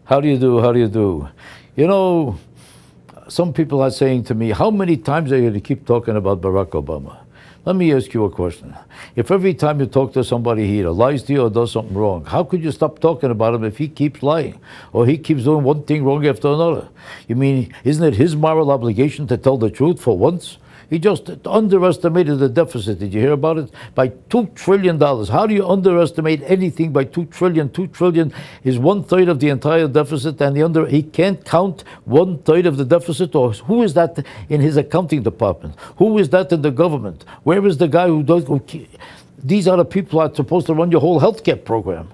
How do you do? How do you do? You know, some people are saying to me, how many times are you going to keep talking about Barack Obama? Let me ask you a question. If every time you talk to somebody he either lies to you or does something wrong, how could you stop talking about him if he keeps lying or he keeps doing one thing wrong after another? You mean, isn't it his moral obligation to tell the truth for once? He just underestimated the deficit. Did you hear about it? By $2 trillion. How do you underestimate anything by $2 trillion? $2 trillion is 1/3 of the entire deficit, and he can't count 1/3 of the deficit? Or who is that in his accounting department? Who is that in the government? Where is the guy who does? These are the people that are supposed to run your whole healthcare program.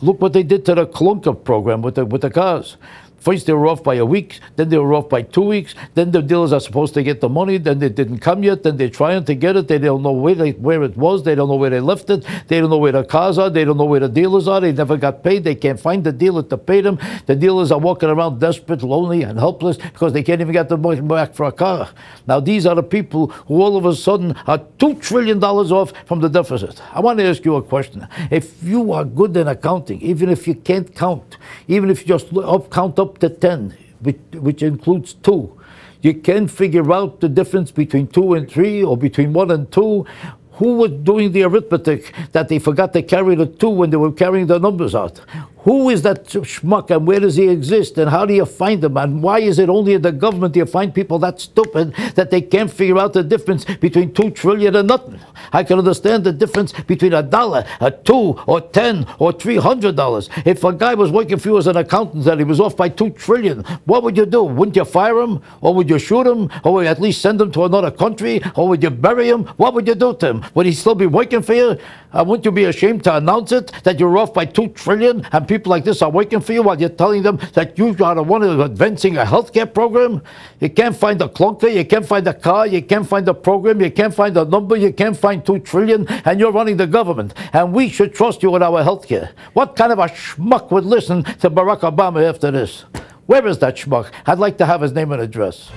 Look what they did to the clunker program with the cars. First they were off by a week, then they were off by 2 weeks, then the dealers are supposed to get the money, then they didn't come yet, then they're trying to get it, they don't know where it was, they don't know where they left it, they don't know where the cars are, they don't know where the dealers are, they never got paid, they can't find the dealer to pay them. The dealers are walking around desperate, lonely, and helpless because they can't even get the money back for a car. Now these are the people who all of a sudden are $2 trillion off from the deficit. I want to ask you a question. If you are good in accounting, even if you can't count, even if you just count up to 10, which includes 2, you can figure out the difference between 2 and 3 or between 1 and 2. Who was doing the arithmetic that they forgot to carry the 2 when they were carrying the numbers out? Who is that schmuck, and where does he exist, and how do you find him, and why is it only in the government you find people that stupid that they can't figure out the difference between $2 trillion and nothing? I can understand the difference between $1, a 2, or 10, or $300. If a guy was working for you as an accountant and he was off by $2 trillion, what would you do? Wouldn't you fire him, or would you shoot him, or would you at least send him to another country, or would you bury him? What would you do to him? Would he still be working for you? Wouldn't you be ashamed to announce it, that you're off by $2 trillion, and people like this are working for you while you're telling them that you are the one who's advancing a healthcare program? You can't find a clunker, you can't find a car, you can't find a program, you can't find a number, you can't find $2 trillion, and you're running the government. And we should trust you with our healthcare. What kind of a schmuck would listen to Barack Obama after this? Where is that schmuck? I'd like to have his name and address.